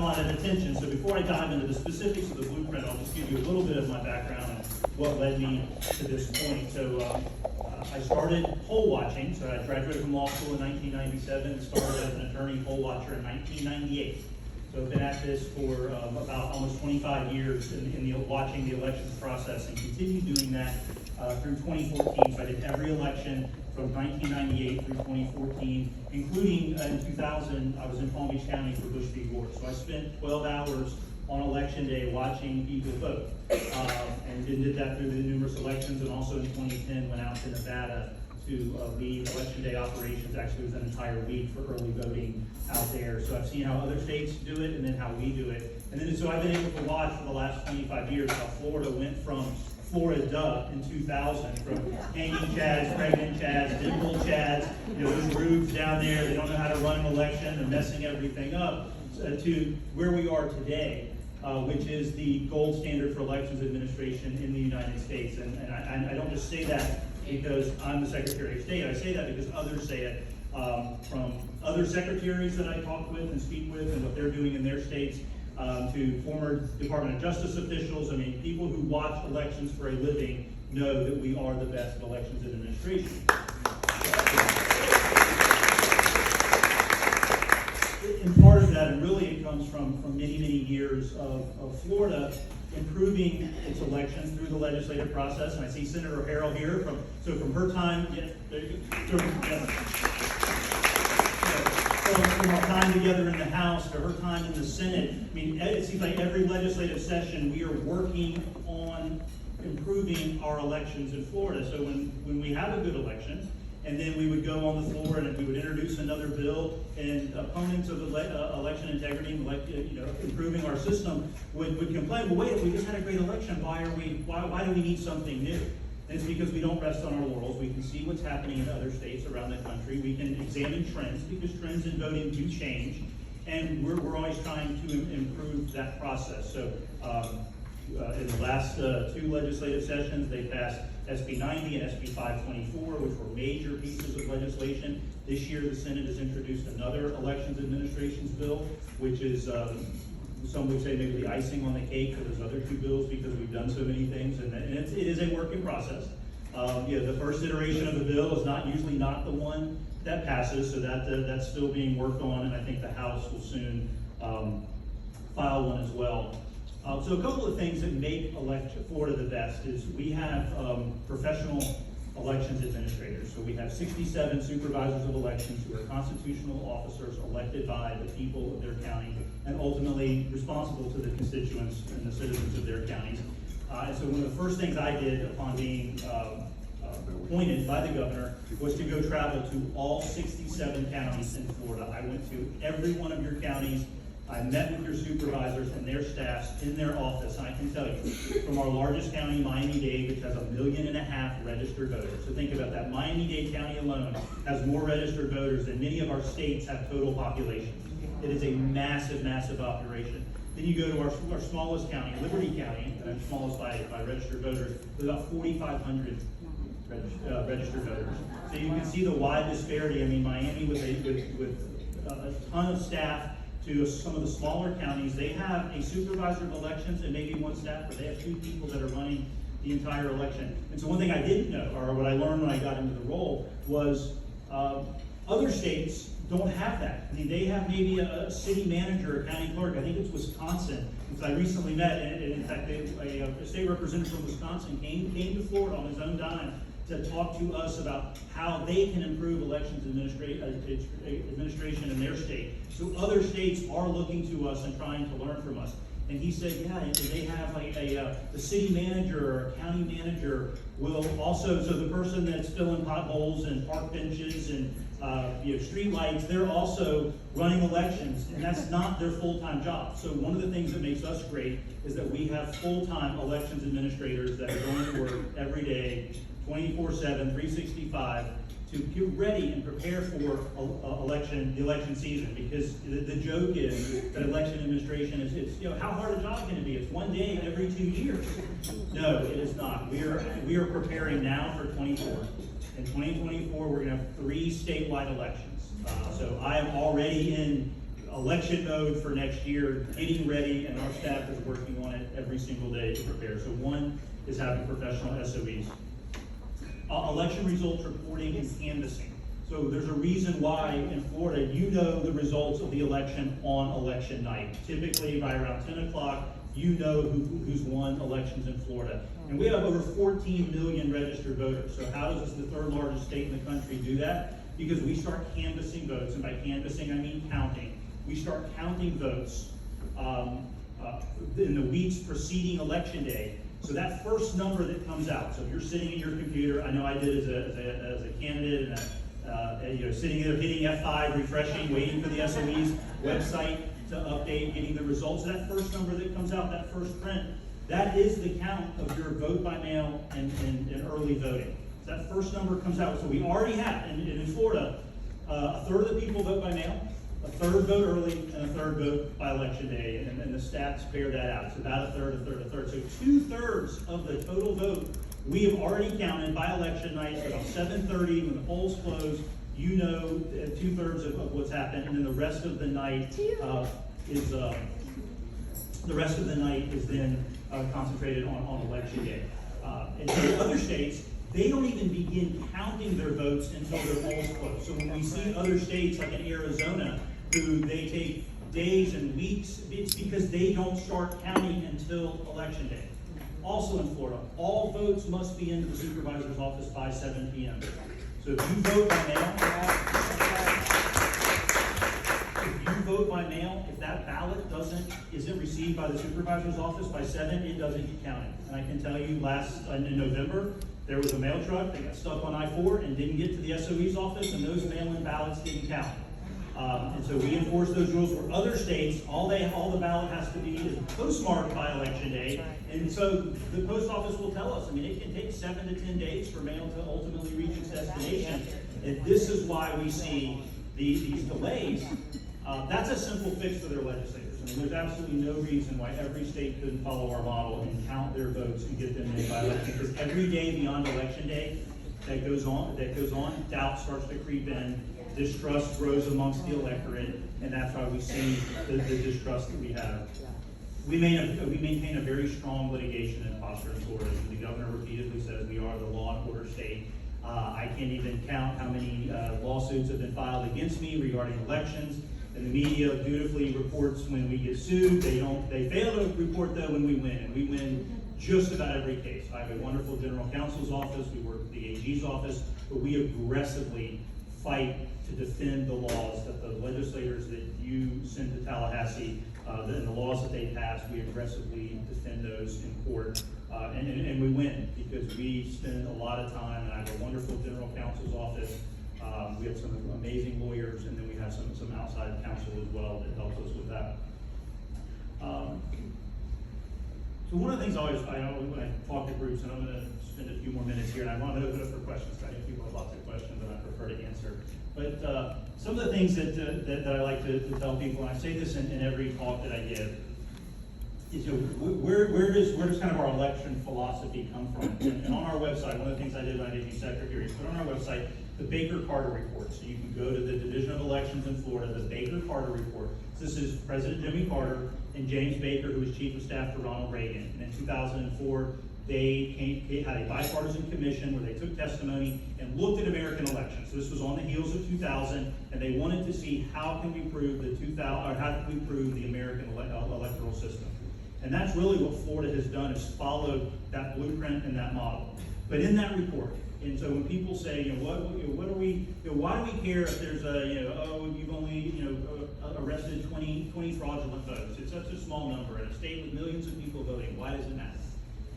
a lot of attention. So before I dive into the specifics of the blueprint, I'll just give you a little bit of my background and what led me to this point. So I started poll watching. So I graduated from law school in 1997 and started as an attorney poll watcher in 1998. So I've been at this for about almost 25 years in watching the elections process, and continue doing that through 2014. So I did every election from 1998 through 2014, including in 2000, I was in Palm Beach County for Bush v. Gore. So I spent 12 hours on election day watching people vote, and did that through the numerous elections, and also in 2010 went out to Nevada to lead election day operations. Actually, it was an entire week for early voting out there. So I've seen how other states do it, and then how we do it. And then so I've been able to watch for the last 25 years how Florida went from Florida in 2000, from hanging chads, pregnant chads, dimple chads, those rubes down there, they don't know how to run an election, they're messing everything up, to where we are today, which is the gold standard for elections administration in the United States. And I don't just say that because I'm the Secretary of State. I say that because others say it, from other secretaries that I talk with and speak with and what they're doing in their states, to former Department of Justice officials. I mean, people who watch elections for a living know that we are the best at elections administration. And part of that, and really it comes from many, many years of Florida improving its elections through the legislative process. And I see Senator Harrell here from her time, from our time together in the House to her time in the Senate. I mean, it seems like every legislative session we are working on improving our elections in Florida. So when we have a good election, and then we would go on the floor and we would introduce another bill, and opponents of election integrity, improving our system would complain, well, wait, we just had a great election, why do we need something new? And it's because we don't rest on our laurels. We can see what's happening in other states around the country. We can examine trends, because trends in voting do change, and we're always trying to improve that process. So in the last two legislative sessions, they passed SB 90 and SB 524, which were major pieces of legislation. This year, the Senate has introduced another elections administrations bill, which is, some would say maybe the icing on the cake for those other two bills, because we've done so many things, and it is a working process. The first iteration of the bill is usually not the one that passes, so that's still being worked on, and I think the House will soon file one as well. So a couple of things that make Florida the best is we have professional elections administrators. So we have 67 supervisors of elections who are constitutional officers elected by the people of their county and ultimately responsible to the constituents and the citizens of their counties. And so one of the first things I did upon being appointed by the governor was to go travel to all 67 counties in Florida. I went to every one of your counties. I met with your supervisors and their staffs in their office, and I can tell you, from our largest county, Miami-Dade, which has 1.5 million registered voters. So think about that. Miami-Dade County alone has more registered voters than many of our states have total populations. It is a massive, massive operation. Then you go to our smallest county, Liberty County, smallest by registered voters, with about 4,500 registered voters. So you can see the wide disparity. I mean, Miami with a ton of staff, to some of the smaller counties, they have a supervisor of elections and maybe one staffer. They have 2 people that are running the entire election. And so one thing I didn't know, or what I learned when I got into the role, was other states don't have that. I mean, they have maybe a city manager, a county clerk. I think it's Wisconsin, because I recently met, and in fact, a state representative from Wisconsin came to Florida on his own dime to talk to us about how they can improve elections administration in their state. So other states are looking to us and trying to learn from us. And he said, yeah, they have the city manager or a county manager will also, so the person that's filling potholes and park benches and street lights, they're also running elections, and that's not their full-time job. So one of the things that makes us great is that we have full-time elections administrators that are going to work every day, 24/7, 365, to get ready and prepare for the election season. Because the joke is that election administration is, how hard a job can it be? It's one day every 2 years. No, it is not. We are preparing now for 24. In 2024, we're going to have 3 statewide elections. So I am already in election mode for next year, getting ready, and our staff is working on it every single day to prepare. So one is having professional SOEs. Election results reporting and canvassing. So there's a reason why in Florida, you know the results of the election on election night. Typically by around 10 o'clock, you know who's won elections in Florida. And we have over 14 million registered voters. So how does this, the third largest state in the country, do that? Because we start canvassing votes, and by canvassing I mean counting. We start counting votes in the weeks preceding election day. So that first number that comes out, so if you're sitting at your computer, I know I did as a candidate, and sitting there hitting F5, refreshing, waiting for the SOE's website to update, getting the results. That first number that comes out, that first print, that is the count of your vote by mail and early voting. So that first number comes out. So we already have, and in Florida, a third of the people vote by mail, a third vote early, and a third vote by election day, and the stats bear that out. It's about a third, a third, a third. So 2/3 of the total vote we have already counted by election night. So about 7:30 when the polls close, you know 2/3 of what's happened, and then the rest of the night is then concentrated on election day. And so other states, they don't even begin counting their votes until their polls close. So when we see other states like in Arizona, who they take days and weeks, it's because they don't start counting until election day. Also in Florida, all votes must be in the supervisor's office by 7 p.m. So if you vote by mail, if that ballot isn't received by the supervisor's office by 7, it doesn't get counted. And I can tell you in November, there was a mail truck that got stuck on I-4 and didn't get to the SOE's office, and those mail-in ballots didn't count. And so we enforce those rules. For other states, all the ballot has to be is postmarked by election day. And so the post office will tell us, I mean, it can take 7 to 10 days for mail to ultimately reach its destination. And this is why we see these delays. That's a simple fix for their legislators. I mean, there's absolutely no reason why every state couldn't follow our model and count their votes and get them in by election. Because every day beyond election day that goes on, doubt starts to creep in, distrust grows amongst the electorate, and that's why we see the distrust that we have. We maintain a very strong litigation posture in Florida. The governor repeatedly says we are the law and order state. I can't even count how many lawsuits have been filed against me regarding elections. And the media dutifully reports when we get sued. They fail to report though when we win, and we win just about every case. I have a wonderful general counsel's office. We work with the AG's office, but we aggressively fight to defend the laws that the legislators that you send to Tallahassee, and the laws that they pass. We aggressively defend those in court, and we win because we spend a lot of time. And I have a wonderful general counsel's office. We have some amazing lawyers, and then we have some outside counsel as well that helps us with that. So one of the things I always when I talk to groups, and I'm going to spend a few more minutes here, and I want to open up for questions. I know people have lots of questions, and I prefer to answer. But some of the things that I like to tell people, and I say this in every talk that I give, is where does kind of our election philosophy come from? And on our website, one of the things I did when I became secretary is put on our website the Baker-Carter report. So you can go to the Division of Elections in Florida, the Baker-Carter report. So this is President Jimmy Carter and James Baker, who was Chief of Staff to Ronald Reagan. And in 2004, they had a bipartisan commission where they took testimony and looked at American elections. So this was on the heels of 2000, and they wanted to see how can we prove the American electoral system. And that's really what Florida has done, is followed that blueprint and that model. But in that report, and so when people say, what are we, why do we care if there's you've only, arrested 20 fraudulent votes? It's such a small number in a state with millions of people voting. Why does it matter?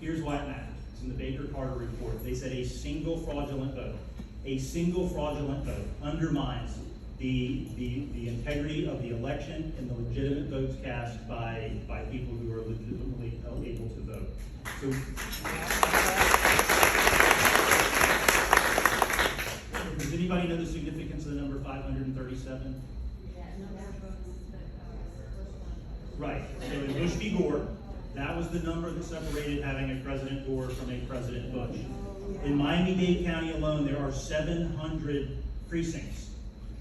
Here's why it matters. It's in the Baker-Carter report. They said a single fraudulent vote undermines the integrity of the election and the legitimate votes cast by people who are legitimately able to vote. So, does anybody know the significance of the number 537? Right. So in Bush v. Gore, that was the number that separated having a President Gore from a President Bush. In Miami-Dade County alone, there are 700 precincts.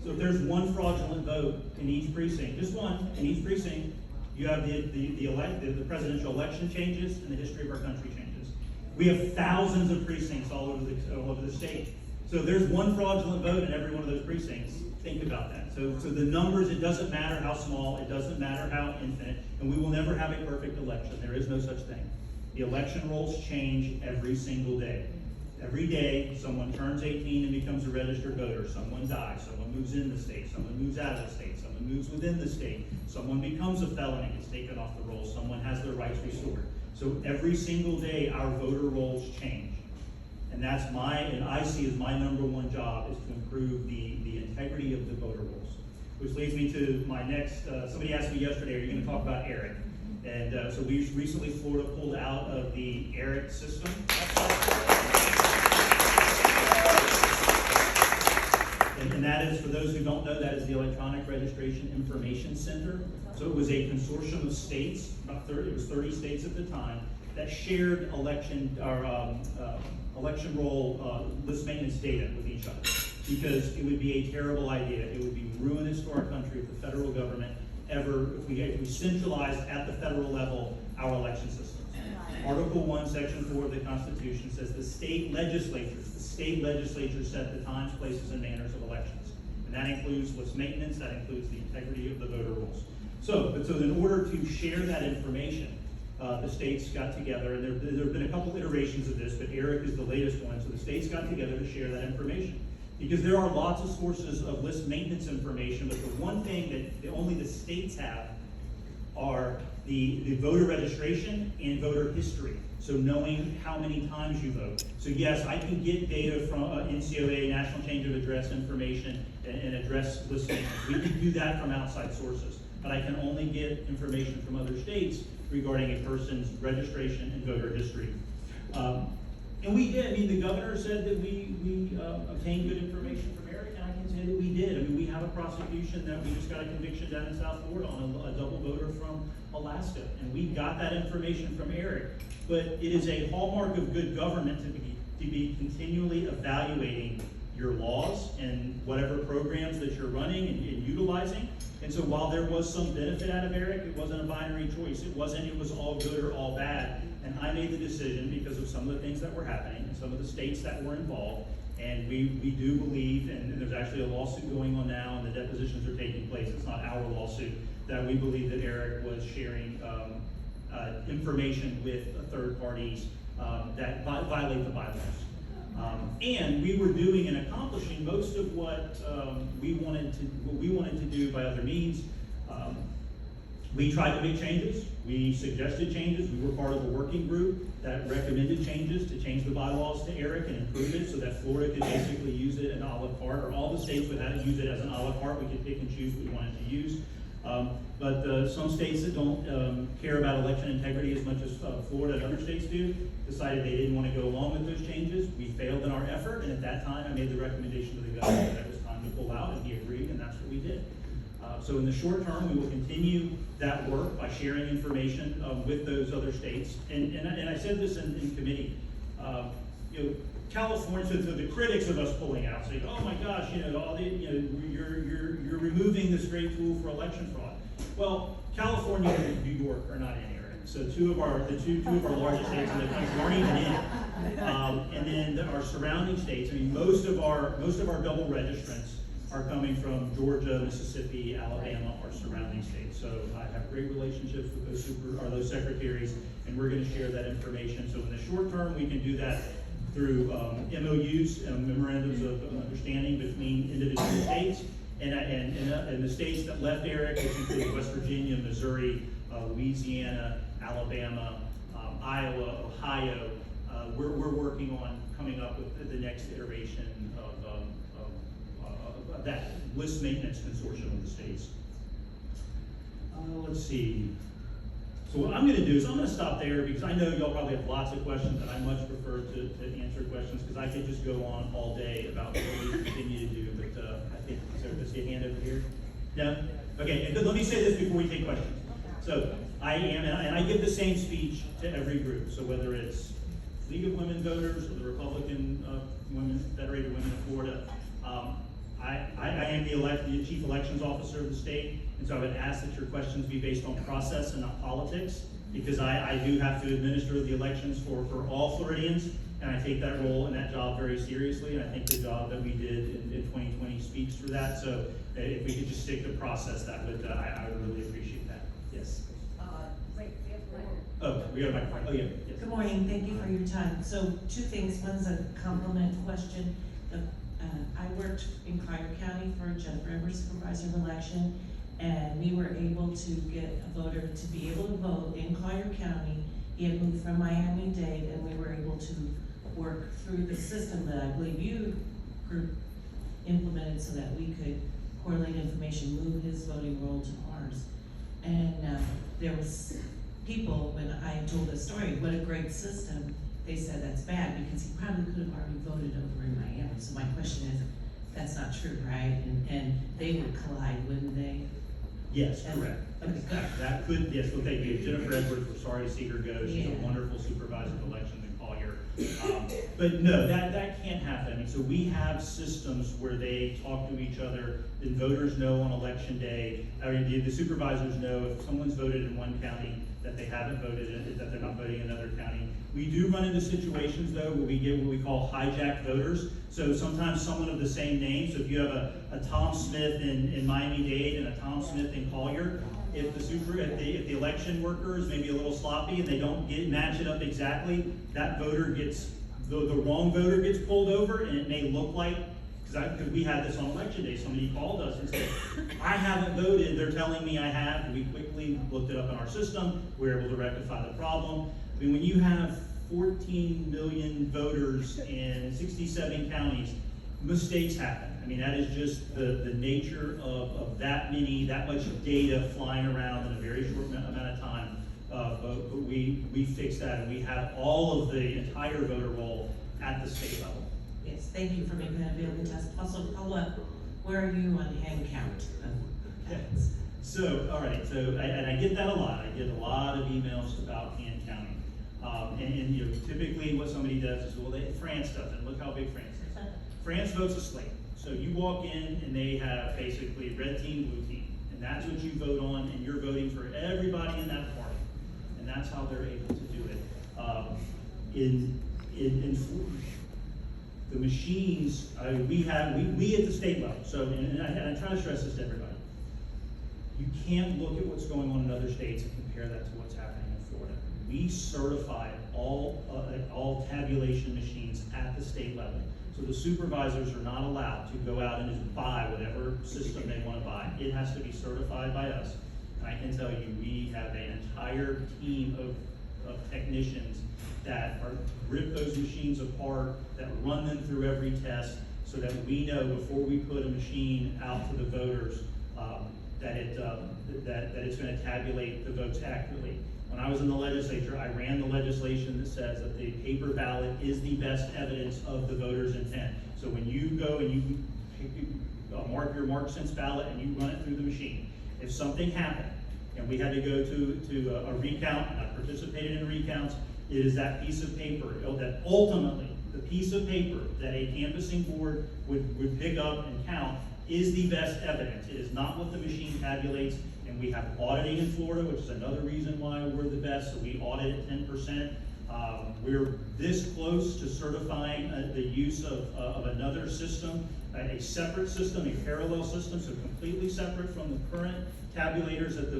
So if there's one fraudulent vote in each precinct, just one in each precinct, you have the presidential election changes and the history of our country changes. We have thousands of precincts all over the state. So if there's one fraudulent vote in every one of those precincts, think about that. So the numbers, it doesn't matter how small, it doesn't matter how infinite, and we will never have a perfect election. There is no such thing. The election rolls change every single day. Every day, someone turns 18 and becomes a registered voter. Someone dies. Someone moves in the state. Someone moves out of the state. Someone moves within the state. Someone becomes a felon and gets taken off the rolls. Someone has their rights restored. So every single day, our voter rolls change. And I see as my number one job is to improve the integrity of the voter rolls. Which leads me to my next, somebody asked me yesterday, are you going to talk about ERIC? And so we recently, Florida pulled out of the ERIC system. And that is, for those who don't know, that is the Electronic Registration Information Center. So it was a consortium of states, it was 30 states at the time, that shared election roll list maintenance data with each other. Because it would be a terrible idea. It would be ruinous to our country if the federal government if we centralized at the federal level our election systems. Article 1, Section 4 of the Constitution says the state legislatures set the times, places, and manners of elections. And that includes list maintenance, that includes the integrity of the voter rolls. So in order to share that information, the states got together, and there have been a couple iterations of this, but ERIC is the latest one, so the states got together to share that information. Because there are lots of sources of list maintenance information, but the one thing that only the states have are the voter registration and voter history. So knowing how many times you vote. So yes, I can get data from NCOA, National Change of Address information, and address list maintenance. We can do that from outside sources. But I can only get information from other states regarding a person's registration and voter history. And we did. I mean, the governor said that we obtained good information from ERIC, and I can say that we did. I mean, we have a prosecution that we just got a conviction down in South Florida on a double voter from Alaska, and we got that information from ERIC. But it is a hallmark of good government to be continually evaluating your laws and whatever programs that you're running and utilizing. And so while there was some benefit out of ERIC, it wasn't a binary choice. It was all good or all bad. And I made the decision because of some of the things that were happening and some of the states that were involved. And we do believe, and there's actually a lawsuit going on now, and the depositions are taking place. It's not our lawsuit, that we believe that ERIC was sharing information with third parties that violate the bylaws. And we were doing and accomplishing most of what we wanted to do by other means. We tried to make changes. We suggested changes. We were part of a working group that recommended changes to change the bylaws to ERIC and improve it so that Florida could basically use it an a la carte, or all the states would have to use it as an a la carte. We could pick and choose what we wanted to use. But some states that don't care about election integrity as much as Florida and other states do decided they didn't want to go along with those changes. We failed in our effort, and at that time I made the recommendation to the governor that it was time to pull out, and he agreed, and that's what we did. So in the short term, we will continue that work by sharing information with those other states. And I said this in committee. California, so the critics of us pulling out, saying, "Oh my gosh, you're removing this great tool for election fraud." Well, California and New York are not in ERIC. So two of our largest states in the country aren't even in it. And then our surrounding states. I mean, most of our double registrants are coming from Georgia, Mississippi, Alabama, our surrounding states. So I have great relationships with those secretaries, and we're going to share that information. So in the short term, we can do that through MOUs, memorandums of understanding between individual states, and the states that left ERIC, which include West Virginia, Missouri, Louisiana, Alabama, Iowa, Ohio. We're working on coming up with the next iteration of that list maintenance consortium of the states. Let's see. So what I'm going to do is I'm going to stop there because I know y'all probably have lots of questions, and I much prefer to answer questions because I could just go on all day about what we continue to do. But I think, is there just a hand over here? No? Okay, and let me say this before we take questions. So I am, and I give the same speech to every group. So whether it's League of Women Voters or the Republican Federated Women of Florida, I am the chief elections officer of the state, and so I would ask that your questions be based on process and not politics, because I do have to administer the elections for all Floridians, and I take that role and that job very seriously, and I think the job that we did in 2020 speaks for that. So if we could just stick to process, that would, I would really appreciate that. Yes. Wait, we have one. Oh, we got a microphone. Oh, yeah. Yes. Good morning, thank you for your time. So two things, one's a compliment question. I worked in Collier County for Jennifer Edwards supervisor of election, and we were able to get a voter to be able to vote in Collier County. He had moved from Miami-Dade, and we were able to work through the system that I believe you implemented so that we could correlate information, move his voting roll to ours. And there was people, when I told the story, what a great system, they said that's bad because he probably could have already voted over in Miami. So my question is, that's not true, right? And they would collide, wouldn't they? Yes, correct. Okay, good. That could, yes, well, thank you. Jennifer Edwards, we're sorry to see her go. She's Yeah. a wonderful supervisor of elections in Collier. But no, that can't happen. I mean, so we have systems where they talk to each other, and voters know on election day, I mean, the supervisors know if someone's voted in one county that they haven't voted in, that they're not voting in another county. We do run into situations though where we get what we call hijacked voters. So sometimes someone of the same name, so if you have a Tom Smith in Miami-Dade and a Tom Smith in Collier, if the election worker is maybe a little sloppy and they don't match it up exactly, that voter gets, the wrong voter gets pulled over, and it may look like, because we had this on election day, somebody called us and said, I haven't voted, they're telling me I have, and we quickly looked it up in our system, we were able to rectify the problem. I mean, when you have 14 million voters in 67 counties, mistakes happen. I mean, that is just the nature of that much data flying around in a very short amount of time. But we fixed that, and we have all of the entire voter roll at the state level. Yes, thank you for making that available to us. Also, follow up, where are you on hand count of counts? So, all right, so, and I get that a lot. I get a lot of emails about hand counting. And you know, typically what somebody does is, well, France does it. Look how big France is. France votes a slate. So you walk in and they have basically red team, blue team. And that's what you vote on, and you're voting for everybody in that party. And that's how they're able to do it. The machines, we at the state level, so, and I try to stress this to everybody, you can't look at what's going on in other states and compare that to what's happening in Florida. We certify all tabulation machines at the state level. So the supervisors are not allowed to go out and just buy whatever system they want to buy. It has to be certified by us. And I can tell you, we have an entire team of technicians that rip those machines apart, that run them through every test, so that we know before we put a machine out to the voters that it's going to tabulate the votes accurately. When I was in the legislature, I ran the legislation that says that the paper ballot is the best evidence of the voter's intent. So when you go and you mark your mark since ballot and you run it through the machine, if something happened and we had to go to a recount, and I participated in recounts, it is that piece of paper that ultimately, the piece of paper that a canvassing board would pick up and count is the best evidence. It is not what the machine tabulates, and we have auditing in Florida, which is another reason why we're the best, so we audit at 10%. We're this close to certifying the use of another system, a separate system, a parallel system, so completely separate from the current tabulators that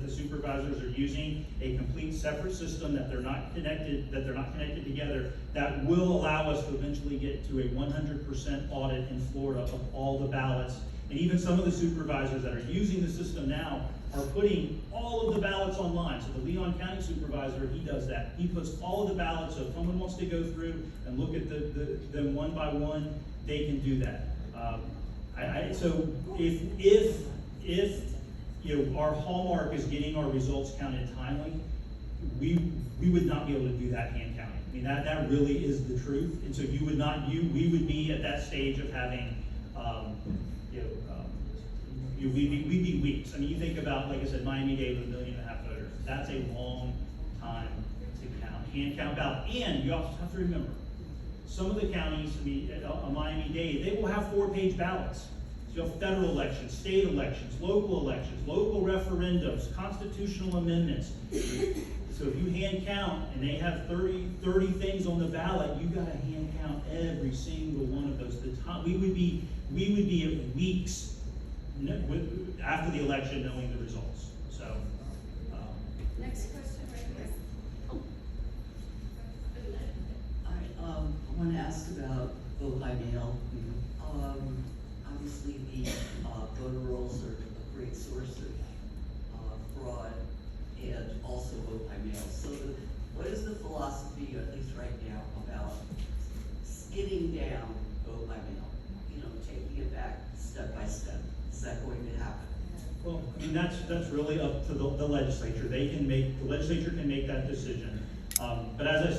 the supervisors are using, a complete separate system that they're not connected together, that will allow us to eventually get to a 100% audit in Florida of all the ballots. And even some of the supervisors that are using the system now are putting all of the ballots online. So the Leon County supervisor, he does that. He puts all of the ballots, so if someone wants to go through and look at them one by one, they can do that. So if you know, our hallmark is getting our results counted timely, we would not be able to do that hand counting. I mean, that really is the truth. And so we would be at that stage of having, we'd be weeks. I mean, you think about, like I said, Miami-Dade with 1.5 million voters. That's a long time to count, hand count ballot. And you also have to remember, some of the counties, I mean, Miami-Dade, they will have 4-page ballots. you have federal elections, state elections, local referendums, constitutional amendments. So if you hand count and they have 30 things on the ballot, you gotta hand count every single one of those. We would be at weeks after the election knowing the results, so. Next question right here. I want to ask about vote by mail. Obviously, the voter rolls are a great source of fraud and also vote by mail. So what is the philosophy, at least right now, about skinning down vote by mail? You know, taking it back step by step. Is that going to happen? Well, I mean, that's really up to the legislature. The legislature can make that decision. But as I